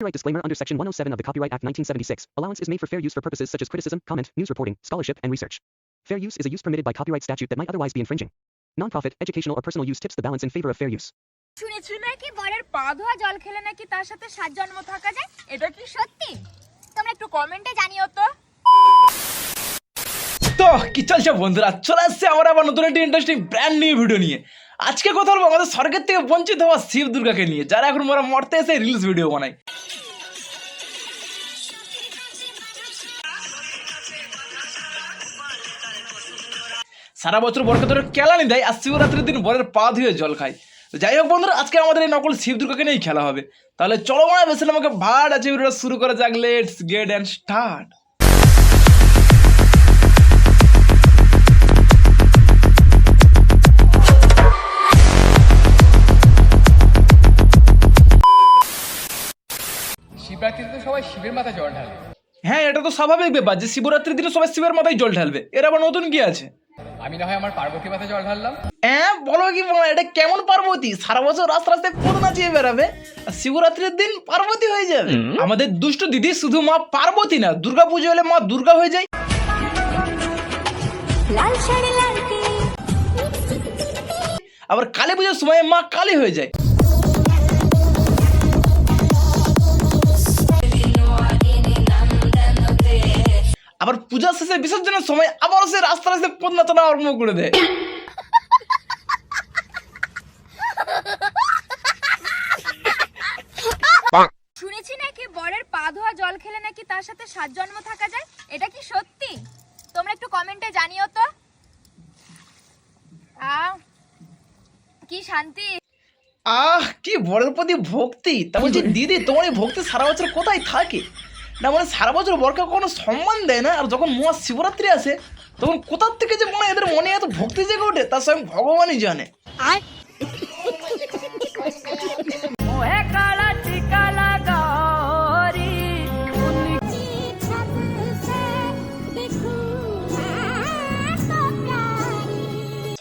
Copyright disclaimer under Section 107 of the Copyright Act 1976. Allowance is made for fair use for purposes such as criticism, comment, news reporting, scholarship, and research. Fair use is a use permitted by copyright statute that might otherwise be infringing. Non-profit, educational, or personal use tips the balance in favor of fair use. শুনেছি নাকি বরের পা ধোয়া জল খেলে নাকি তার সাথে 7 জন্ম থাকা যায়। এটা কি সত্যি? তোমরা একটু কমেন্টে জানিও তো। তো কি চলছে বন্ধুরা, চলে আসছে আবার নতুন একটি ইন্টারেস্টিং ব্র্যান্ড নিউ ভিডিও নিয়ে। আজকে কথা বলবো আমাদের স্বর্গের থেকে বঞ্চিত হওয়া শিব দুর্গাকে নিয়ে, যারা এখন মরতে এসে রিলস ভিডিও বানায়। সারা বছর বরকে ধরে কেলানি দেয় আর শিবরাত্রির দিন বরের পা ধুয়ে জল খায়। যাই হোক বন্ধুরা, আজকে আমাদের এই নকল শিব দুর্গাকে নিয়েই খেলা হবে। তাহলে চলো মনে বেশি আমাকে ভাড় আছে ভিডিওটা শুরু করা যাক। Let's get and start. শিবরাত্রিতে সবাই শিবের মাথায় জল ঢালে। হ্যাঁ, এটা তো স্বাভাবিক ব্যাপার যে শিবরাত্রির দিনে সবাই শিবের মাথায় জল ঢালবে। এর আবার নতুন কি আছে? আমি না হয় আমার পার্বতী মাথায় জল ঢাললাম। হ্যাঁ বলো কি বলো, এটা কেমন পার্বতী? সারা বছর রাস্তা রাস্তায় পদ নাচিয়ে বেড়াবে আর শিবরাত্রির দিন পার্বতী হয়ে যাবে? আমাদের দুষ্ট দিদি শুধু মা পার্বতী না, দুর্গা পুজো হলে মা দুর্গা হয়ে যায়। আবার কালী পুজোর সময় মা কালী হয়ে যায়। আবার পূজা শেষে বিসর্জনের সময় আবার সে রাস্তা রাস্তায় পদ নাচানো আরম্ভ করে দেয়। শুনেছি নাকি বরের পা ধোয়া জল খেলে নাকি তার সাথে 7 জন্ম থাকা যায়। এটা কি সত্যি? তোমরা একটু কমেন্টে জানিও তো। কি শান্তি। কি বরের প্রতি ভক্তি! তা বলছি দিদি, তোমার এই ভক্তি সারা বছর কোথায় থাকে? না মানে সারা বছর বরকে কোনো সম্মান দেয় না, আর যখন মহা শিবরাত্রি আসে তখন কোথার থেকে যে মনে এদের মনে এত ভক্তি জেগে ওঠে তার স্বয়ং ভগবানই জানে।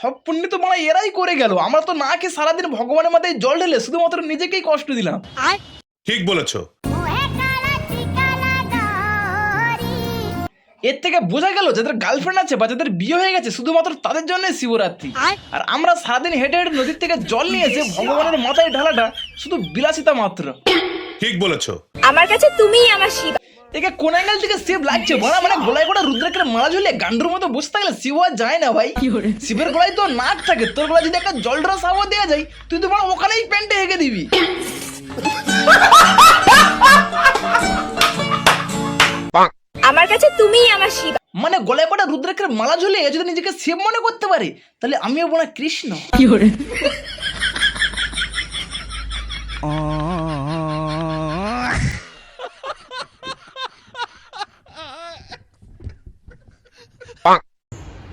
সব পুণ্য তো মানে এরাই করে গেল, আমরা তো না খেয়ে সারাদিন ভগবানের মাথায় জল ঢেলে শুধুমাত্র নিজেকেই কষ্ট দিলাম। ঠিক বলেছো। এর থেকে বোঝা গেল যাদের গার্লফ্রেন্ড আছে বা যাদের বিয়ে হয়ে গেছে শুধুমাত্র তাদের জন্য শিবরাত্রি। আর আমরা সারাদিন হেঁটে হেঁটে নদীর থেকে জল নিয়ে এসে ভগবানের মাথায় ঢালাটা শুধু বিলাসিতা মাত্র। ঠিক বলেছো। আমার কাছে তুমিই আমার শিব। একে কোন অ্যাঙ্গেল থেকে শিব লাগছে বলা, মানে গলায় গোটা রুদ্রাক্ষের মালা ঝুলিয়ে গান্ডুর মতো বসে থাকলে শিব আর যায় না ভাই। শিবের গলায় তো নাক থাকে, তোর গলায় যদি একটা জল ঢালা সাবা দেওয়া যায় তুই তো ওখানেই প্যান্টে হেঁকে দিবি। আমার কাছে তুমিই আমার শিব। মানে গলায় গোটা রুদ্রাক্ষের মালা ঝুলিয়ে যদি নিজেকে শিব মনে করতে পারি তাহলে আমিও বোনা কৃষ্ণ।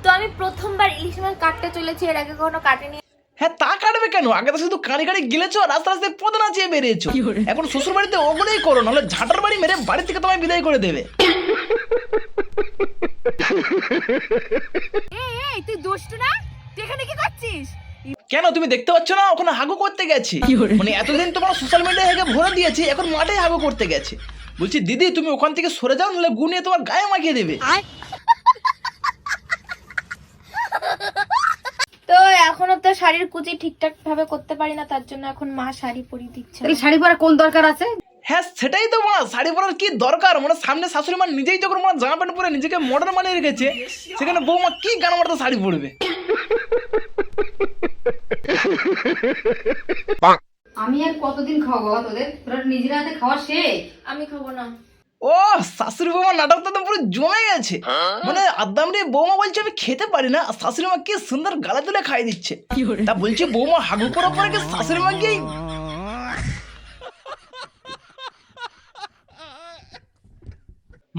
তো আমি প্রথমবার ইলিশ মাছ কাটতে চলেছি, এর আগে কখনো কাটিনি। হ্যাঁ তা কাটবে কেন? আগে তো শুধু কাড়ি কাড়ি গিলেছো আর রাস্তা রাস্তায় পদ নাচিয়ে বেরিয়েছো। এখন শ্বশুর বাড়িতে ওগুলোই করো, নাহলে ঝাঁটার বাড়ি মেরে বাড়ি থেকে তোমায় বিদায় করে দেবে। এই তুই দুষ্ট না? তুই এখানে কি করছিস? কেন তুমি দেখতে পাচ্ছ না ওখানে হাগু করতে গেছি? মানে এতদিন তোমার সোশ্যাল মিডিয়ায় হেগে ভরে দিয়েছি, এখন মাঠে হাগু করতে গেছে। বলছি দিদি তুমি ওখান থেকে সরে যাও, নাহলে গু নিয়ে তোমার গায়ে মাখিয়ে দেবে। তো এখনো তো শাড়ির কুচি ঠিকঠাক ভাবে করতে পারি না, তার জন্য এখন মা শাড়ি পরিয়ে দিচ্ছে। এই শাড়ি পরা কোন দরকার আছে? হ্যাঁ সেটাই তো মা, শাড়ি পরার কি দরকার? মানে সামনে শাশুড়ি মা নিজেই যখন মানে জামা প্যান্ট পরে নিজেকে মডার্ন বানিয়ে রেখেছে, সেখানে বৌমা কি গান মারতে শাড়ি পরবে? আমি আর কতদিন খাওয়াবো বাবা তোদের? তোরা নিজের হাতে খাওয়া শেখ। আমি খাবো না। ও শাশুড়ি বৌমা নাটকটা তো পুরো জমে গেছে। মানে আদ্দামরে বৌমা বলছে আমি খেতে পারি না, আর শাশুড়ি মা কি সুন্দর গালে তুলে খাই দিচ্ছে। তা বলছি বৌমা হাগু করার পরে কি শাশুড়ি মা কি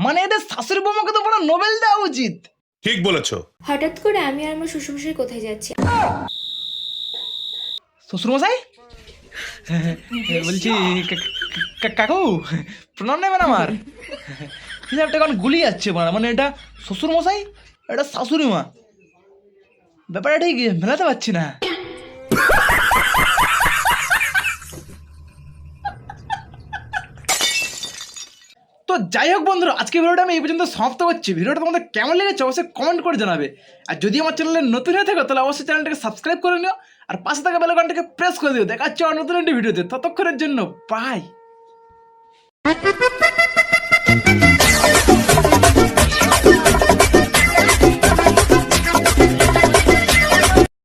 মানে এদের শাশুড়ি বৌমাকে তো বড় নোবেল দেওয়া উচিত। ঠিক বলেছো। হঠাৎ করে আমি আর আমার শ্বশুরমশাই কোথায় যাচ্ছি? শ্বশুরমশাই বলছি কাকু প্রণাম নেবেন আমার। হিসাবটা কারণ গুলি যাচ্ছে মানে এটা শ্বশুরমশাই এটা শাশুড়ি মা, ব্যাপারটা ঠিক মেলাতে পারছি না। তো যাই হোক বন্ধুরা, আজকে ভিডিওটা আমি এই পর্যন্ত সমাপ্ত করছি। ভিডিওটা তোমাদের কেমন লেগেছে অবশ্যই কমেন্ট করে জানাবে। আর যদি আমার চ্যানেলে নতুন হয়ে থাকো তাহলে অবশ্যই চ্যানেলটাকে সাবস্ক্রাইব করে নিও আর পাশে থাকা বেল আইকনটাকে প্রেস করে দিও। দেখা হচ্ছে নতুন একটি ভিডিওতে, ততক্ষণের জন্য বাই।